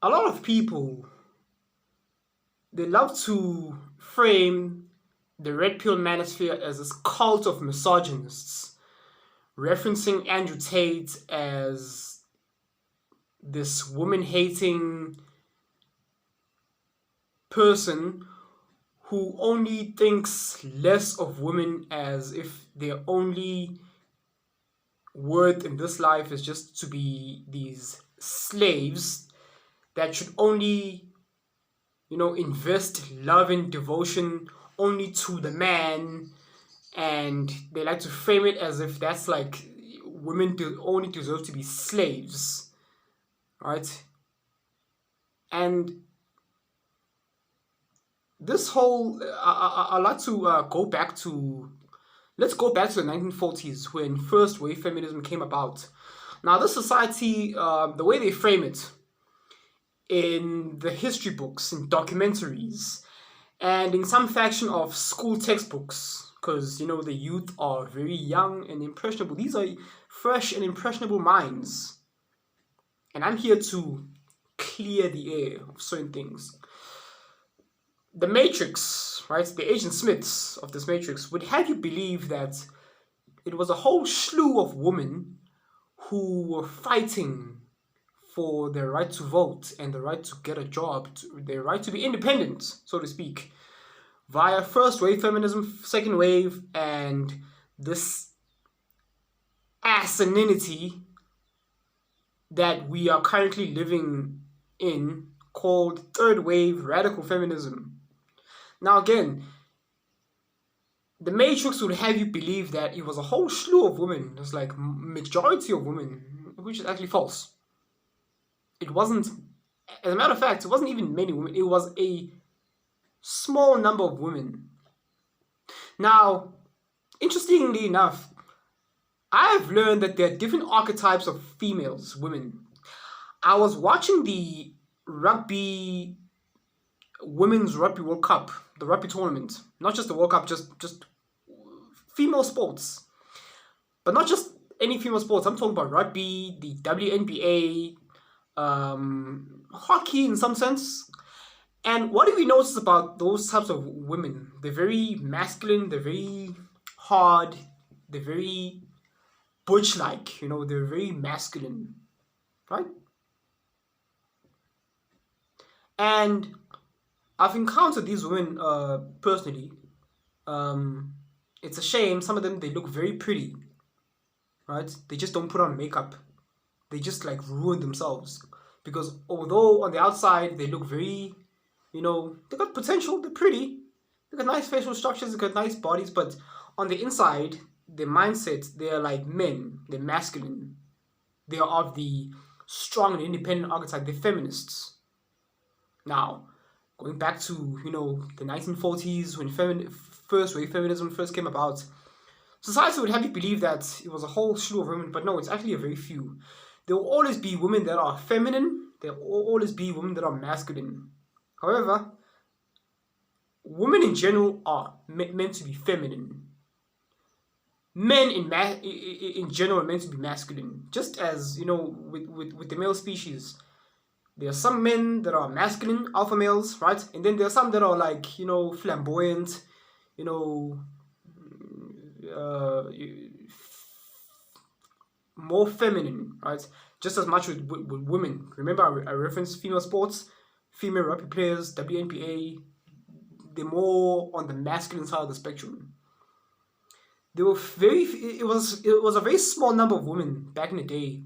a lot of people, they love to frame the red pill manosphere as this cult of misogynists, referencing Andrew Tate as this woman-hating person who only thinks less of women as if their only worth in this life is just to be these slaves that should only, invest love and devotion only to the man. And they like to frame it as if that's like women only deserve to be slaves, right? And this whole, I like to let's go back to the 1940s when first wave feminism came about. Now, this society, the way they frame it in the history books, in documentaries, and in some faction of school textbooks, because, the youth are very young and impressionable. These are fresh and impressionable minds. And I'm here to clear the air of certain things. The Matrix, right, the Agent Smiths of this Matrix would have you believe that it was a whole slew of women who were fighting for their right to vote and the right to get a job, their right to be independent, so to speak, via first wave feminism, second wave, and this asininity that we are currently living in called third wave radical feminism. Now again, the Matrix would have you believe that it was a whole slew of women. It was like majority of women, which is actually false. It wasn't, as a matter of fact, it wasn't even many women. It was a small number of women. Now, interestingly enough, I've learned that there are different archetypes of females, women. I was watching the Women's Rugby World Cup, the rugby tournament, not just the World Cup, just female sports, but not just any female sports. I'm talking about rugby, the WNBA, hockey in some sense. And what do we notice about those types of women? They're very masculine, they're very hard, they're very butch-like, they're very masculine, right? And I've encountered these women personally. It's a shame. Some of them, they look very pretty, right? They just don't put on makeup. They just like ruin themselves. Because although on the outside they look very, they got potential, they're pretty, they got nice facial structures, they got nice bodies, but on the inside, their mindset, they're like men, they're masculine. They are of the strong and independent archetype, they're feminists. Now, going back to, the 1940s when first wave feminism first came about, society would have you believe that it was a whole slew of women, but no, it's actually a very few. There will always be women that are feminine, there will always be women that are masculine. However, women in general are meant to be feminine. Men in general are meant to be masculine, just as, with the male species. There are some men that are masculine, alpha males, right? And then there are some that are like, flamboyant, more feminine, right? Just as much with women. Remember, I referenced female sports, female rugby players, WNBA. They're more on the masculine side of the spectrum. There were it was a very small number of women back in the day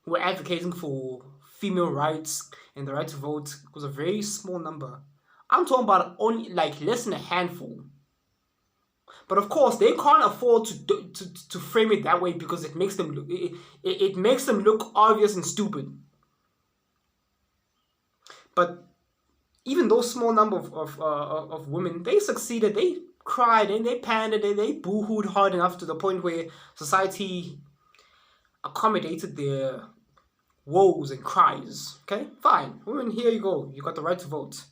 who were advocating for female rights and the right to vote. It was a very small number. I'm talking about only like less than a handful. But of course, they can't afford to frame it that way because it makes them look it makes them look obvious and stupid. But even those small number of women, they succeeded. They cried and they pandered and they boo-hooed hard enough to the point where society accommodated their woes and cries. Okay, fine. Women, here you go. You got the right to vote.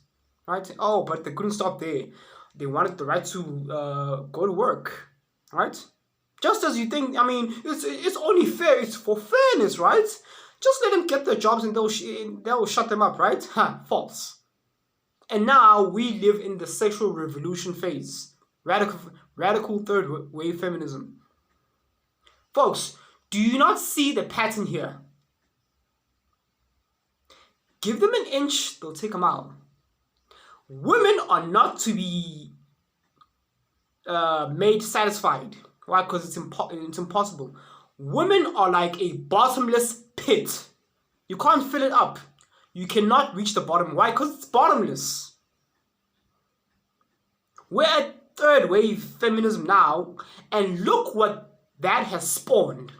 Right? Oh, but they couldn't stop there. They wanted the right to go to work. Right? Just as you think, I mean, it's only fair. It's for fairness, right? Just let them get their jobs and they'll shut them up, right? False. And now we live in the sexual revolution phase. Radical third wave feminism. Folks, do you not see the pattern here? Give them an inch, they'll take a mile. Women are not to be made satisfied. Why? Because it's impossible. Women are like a bottomless pit. You can't fill it up. You cannot reach the bottom. Why? Because it's bottomless. We're at third wave feminism now, and look what that has spawned.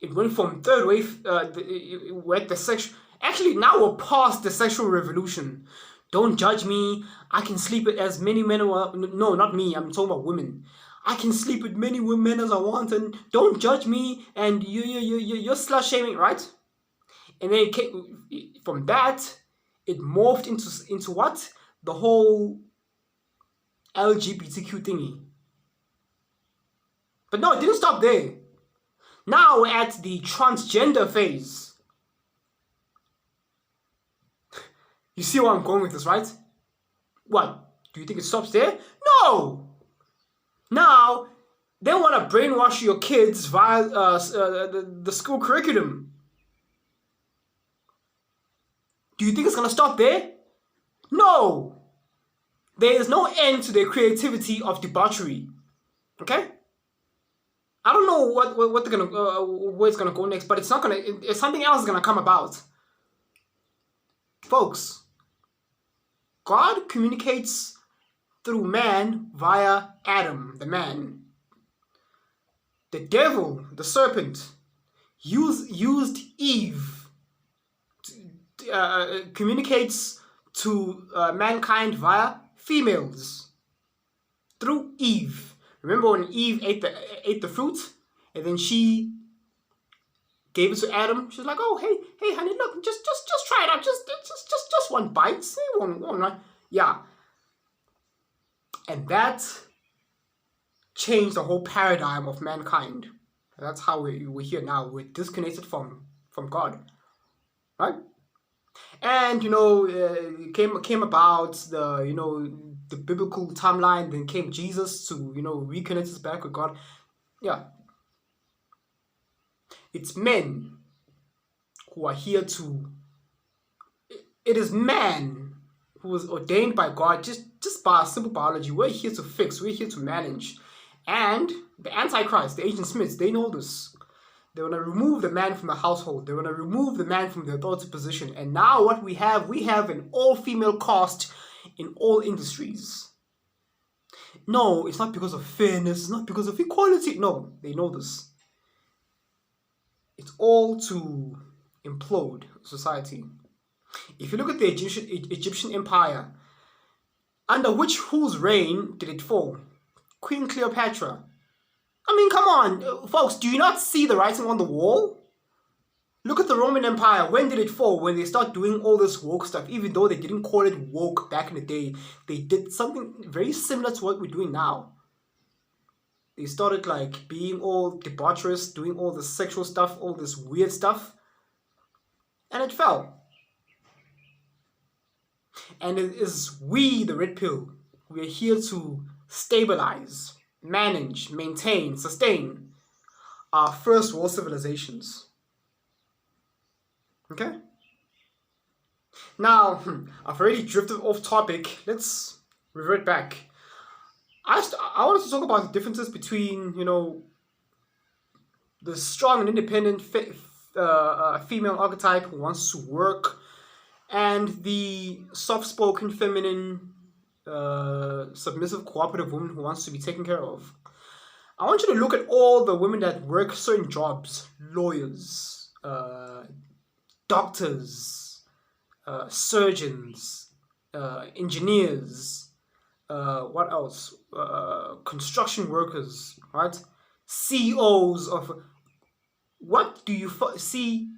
It went from third wave, we're at the sexual. Actually, now we're past the sexual revolution. Don't judge me. I can sleep with as many men. No, not me. I'm talking about women. I can sleep with many women as I want, and don't judge me. And you're slut shaming, right? And then from that, it morphed into what? The whole LGBTQ thingy. But no, it didn't stop there. Now we're at the transgender phase. You see where I'm going with this, right? What? Do you think it stops there? No! Now, they want to brainwash your kids via the school curriculum. Do you think it's going to stop there? No! There is no end to their creativity of debauchery. Okay? I don't know what they're gonna where it's gonna go next, but it's not gonna. It's something else is gonna come about. Folks, God communicates through man via Adam, the man. The devil, the serpent, used Eve. Communicates to mankind via females through Eve. Remember when Eve ate the fruit, and then she gave it to Adam? She's like, "Oh, hey, honey, look, just try it out, just one bite, see, one, yeah." And that changed the whole paradigm of mankind. That's how we're here now. We're disconnected from God, right? And it came about the biblical timeline. Then came Jesus to reconnect us back with God. Yeah, it's men who are here to. It is man who was ordained by God just by simple biology. We're here to fix. We're here to manage. And the Antichrist, the Agent Smiths, they know this. They want to remove the man from the household. They want to remove the man from the authority position. And now what we have an all-female cast in all industries. No, it's not because of fairness. It's not because of equality. No, they know this. It's all to implode society. If you look at the Egyptian Empire, under whose reign did it fall? Queen Cleopatra. I mean, come on, folks, do you not see the writing on the wall? Look at the Roman Empire. When did it fall? When they start doing all this woke stuff. Even though they didn't call it woke back in the day, they did something very similar to what we're doing now. They started like being all debaucherous, doing all this sexual stuff, all this weird stuff. And it fell. And it is we, the Red Pill, we are here to stabilize, manage, maintain, sustain our first world civilizations. Okay? Now, I've already drifted off topic. Let's revert back. I wanted to talk about the differences between, the strong and independent female archetype who wants to work and the soft-spoken, feminine, submissive, cooperative woman who wants to be taken care of. I want you to look at all the women that work certain jobs. Lawyers, doctors, surgeons, engineers, what else? Construction workers, right? CEOs of... What do you see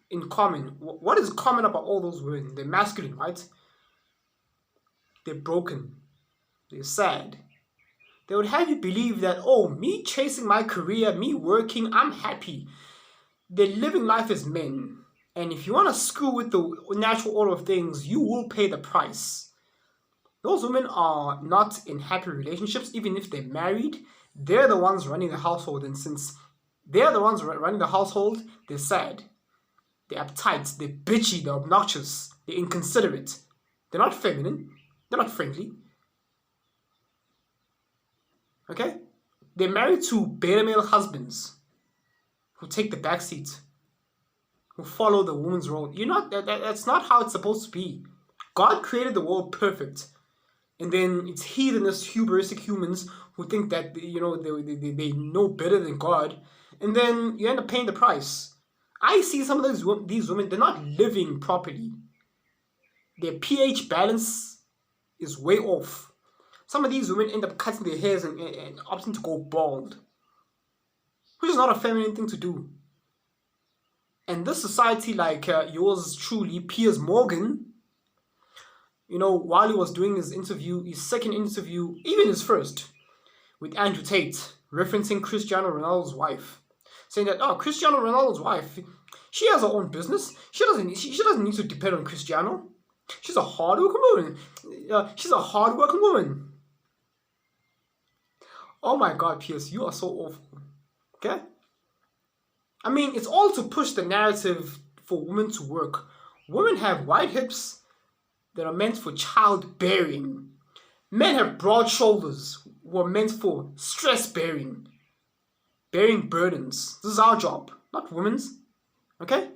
in common? What is common about all those women? They're masculine, right? They're broken. They're sad. They would have you believe that, oh, me chasing my career, me working, I'm happy. they're living life as men. And if you want to screw with the natural order of things, you will pay the price. Those women are not in happy relationships, even if they're married. They're the ones running the household, and since they're the ones running the household, they're sad. They're uptight, they're bitchy, they're obnoxious, they're inconsiderate. They're not feminine, they're not friendly. Okay? They're married to beta male husbands who take the back seat, who follow the woman's role. That's not how it's supposed to be. God created the world perfect. And then it's heathenous, hubristic humans who think that they know better than God. And then you end up paying the price. I see some of these women, they're not living properly. Their pH balance is way off. Some of these women end up cutting their hairs and opting to go bald, which is not a feminine thing to do. And this society, like yours truly, Piers Morgan, while he was doing his interview, his second interview, even his first, with Andrew Tate, referencing Cristiano Ronaldo's wife, saying that, Cristiano Ronaldo's wife, she has her own business. She doesn't need to depend on Cristiano. She's a hard-working woman. Oh my God, Piers, you are so awful. Okay? I mean, it's all to push the narrative for women to work. Women have wide hips that are meant for childbearing. Men have broad shoulders who are meant for stress-bearing. Bearing burdens. This is our job, not women's. Okay?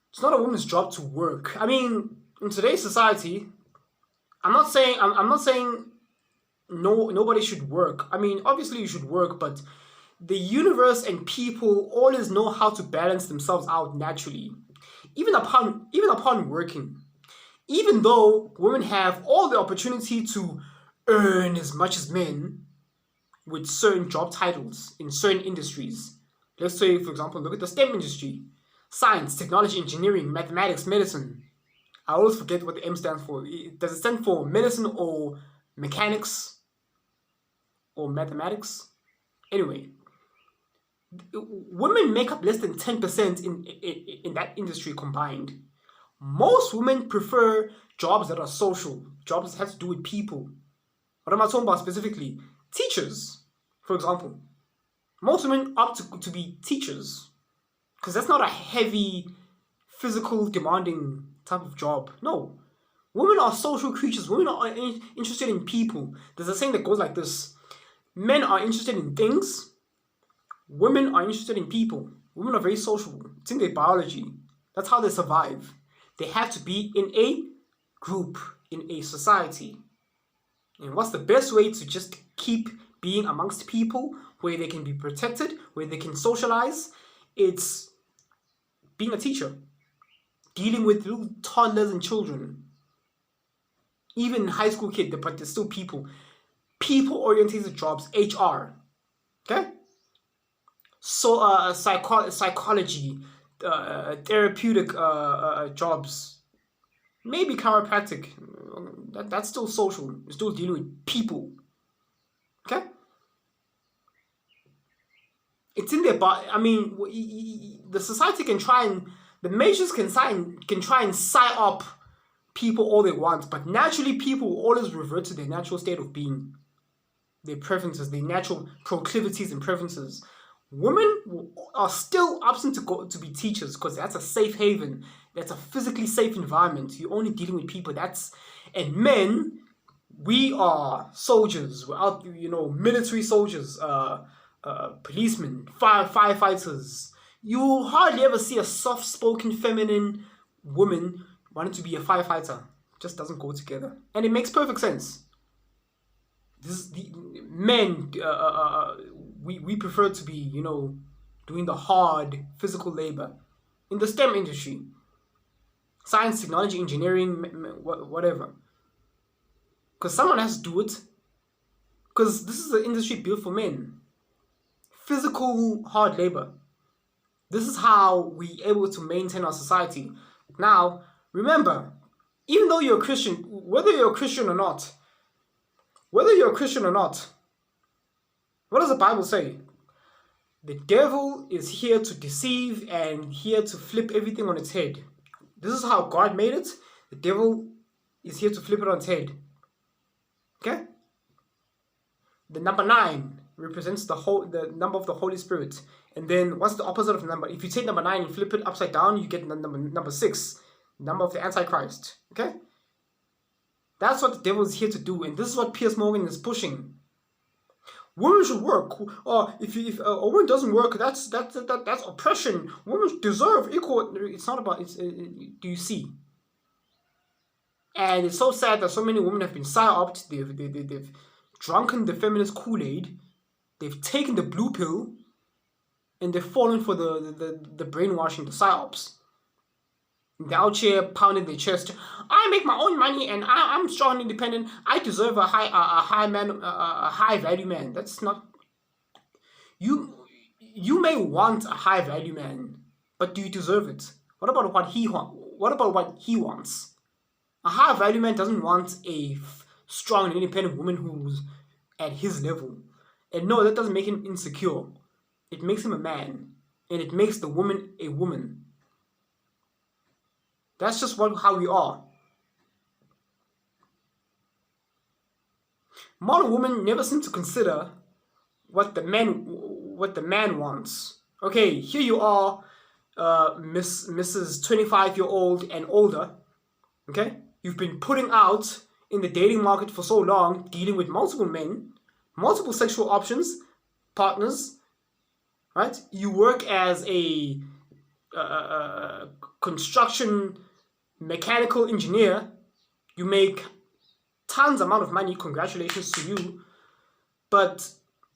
It's not a woman's job to work. I mean, in today's society, I'm not saying nobody should work. I mean, obviously you should work, but the universe and people always know how to balance themselves out naturally. Even upon working. Even though women have all the opportunity to earn as much as men with certain job titles in certain industries. Let's say, for example, look at the STEM industry. Science, technology, engineering, mathematics, medicine. I always forget what the M stands for. Does it stand for medicine or mechanics or mathematics? Anyway, women make up less than 10% in that industry combined. Most women prefer jobs that are social, jobs that have to do with people. What am I talking about specifically? Teachers, for example. Most women opt to be teachers because that's not a heavy, physical, demanding type of job. No. Women are social creatures. Women are interested in people. There's a saying that goes like this. Men are interested in things. Women are interested in people. Women are very sociable. It's in their biology. That's how they survive. They have to be in a group, in a society. And what's the best way to just keep being amongst people where they can be protected, where they can socialize? It's being a teacher, dealing with little toddlers and children, even high school kids, but they're still people. People-oriented jobs, HR, okay? So, psychology, therapeutic jobs, maybe chiropractic. That's still social. You're still dealing with people. Okay? It's in there, but I mean, the society can try and the measures can try and psyop people all they want, but naturally, people will always revert to their natural state of being, their preferences, their natural proclivities and preferences. Women are still opting to be teachers because that's a safe haven. That's a physically safe environment. You're only dealing with people. And men, we are soldiers. We're out, military soldiers, policemen, firefighters. You hardly ever see a soft-spoken, feminine woman wanting to be a firefighter. It just doesn't go together, and it makes perfect sense. Men. We prefer to be, doing the hard physical labor in the STEM industry. Science, technology, engineering, whatever. Because someone has to do it. Because this is an industry built for men. Physical hard labor. This is how we're able to maintain our society. Now, remember, even though you're a Christian, whether you're a Christian or not, What does the Bible say? The devil is here to deceive and here to flip everything on its head. This is how God made it. The devil is here to flip it on its head. Okay? The number 9 represents the number of the Holy Spirit. And then what's the opposite of number? If you take number 9 and flip it upside down, you get number 6, number of the Antichrist. Okay? That's what the devil is here to do, and this is what Piers Morgan is pushing. Women should work. Or if a woman doesn't work, that's oppression. Women deserve equal. It's not about. Do you see? And it's so sad that so many women have been PsyOpsed. They've drunken the feminist Kool-Aid. They've taken the blue pill, and they've fallen for the brainwashing, the PsyOps. They're out here pounding their chest. I make my own money, and I'm strong and independent. I deserve a high value man. That's not. You may want a high value man, but do you deserve it? What about what he wants? What about what he wants? A high value man doesn't want a strong and independent woman who's at his level. And no, that doesn't make him insecure. It makes him a man, and it makes the woman a woman. That's just how we are. Modern women never seem to consider what the man wants. Okay, here you are, Mrs. 25-year-old and older. Okay, you've been putting out in the dating market for so long, dealing with multiple men, multiple sexual options, partners. Right? You work as a construction mechanical engineer. You make tons amount of money. Congratulations to you. But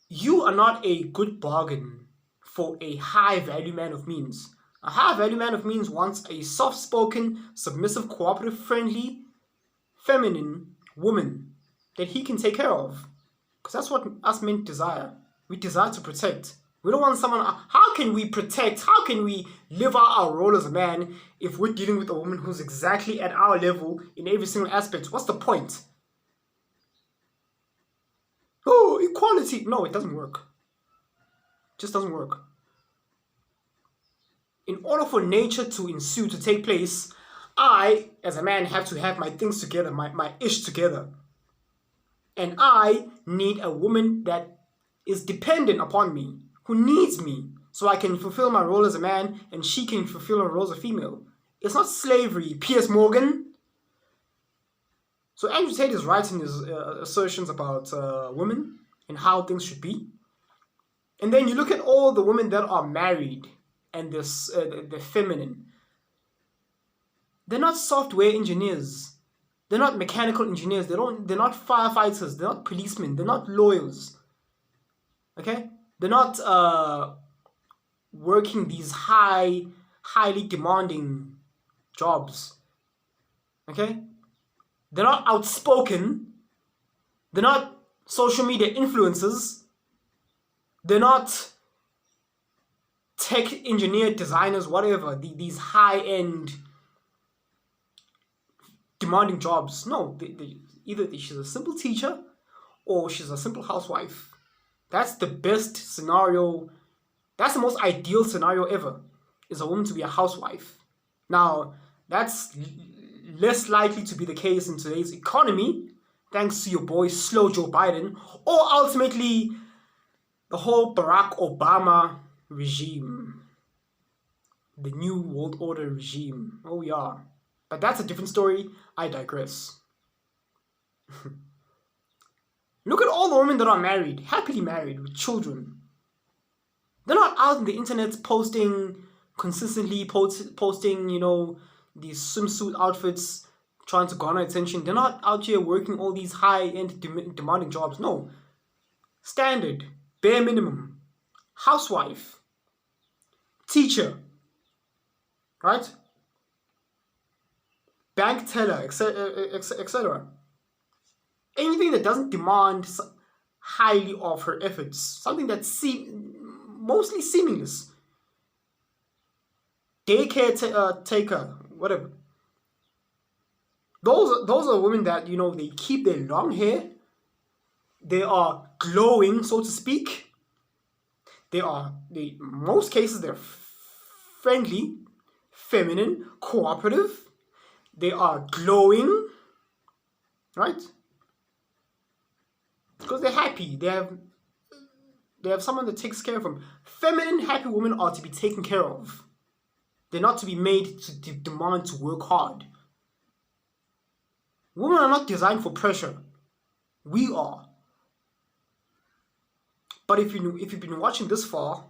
you are not a good bargain for a high value man of means. A high value man of means wants a soft spoken, submissive, cooperative, friendly, feminine woman that he can take care of. Because that's what us men desire. We desire to protect. We don't want someone. How can we protect? How can we live out our role as a man if we're dealing with a woman who's exactly at our level in every single aspect? What's the point? Oh, equality. No, it doesn't work. It just doesn't work. In order for nature to ensue, to take place, I, as a man, have to have my things together, my ish together. And I need a woman that is dependent upon me, who needs me, so I can fulfill my role as a man and she can fulfill her role as a female. It's not slavery, Piers Morgan. So Andrew Tate is right in his assertions about women and how things should be. And then you look at all the women that are married and they're feminine. They're not software engineers. They're not mechanical engineers. They're not firefighters. They're not policemen. They're not lawyers. Okay? They're not working these highly demanding jobs. Okay? They're not outspoken. They're not social media influencers. They're not tech engineer, designers, whatever. These high-end demanding jobs. No, either she's a simple teacher or she's a simple housewife. That's the best scenario. That's the most ideal scenario ever, is a woman to be a housewife. Now, that's less likely to be the case in today's economy, thanks to your boy slow Joe Biden, or ultimately the whole Barack Obama regime, the new world order regime. Oh, we are. But that's a different story. I digress. Look at all the women that are married, happily married, with children. They're not out on the internet consistently posting, these swimsuit outfits, trying to garner attention. They're not out here working all these high-end demanding jobs. No. Standard, bare minimum, housewife, teacher, right? Bank teller, etc. Anything that doesn't demand highly of her efforts, something that's mostly seamless. Daycare taker, whatever. Those are women that, they keep their long hair. They are glowing, so to speak. in most cases, they're friendly, feminine, cooperative. They are glowing, right? Because they're happy. They have someone that takes care of them. Feminine, happy women are to be taken care of. They're not to be made to demand to work hard. Women are not designed for pressure. We are. But if you've been watching this far,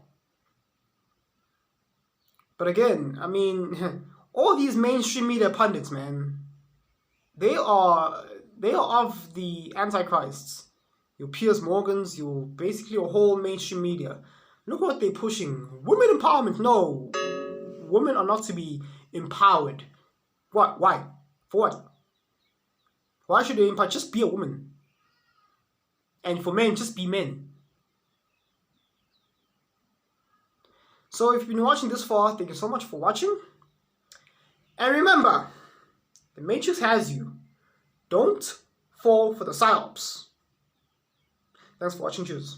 but again, I mean, all these mainstream media pundits, man, they are of the antichrists. Your Piers Morgans, basically your whole mainstream media. Look what they're pushing. Women empowerment. No. Women are not to be empowered. What? Why? For what? Why should they empower? Just be a woman. And for men, just be men. So if you've been watching this far, thank you so much for watching. And remember, the Matrix has you. Don't fall for the PsyOps. Thanks for watching. Cheers.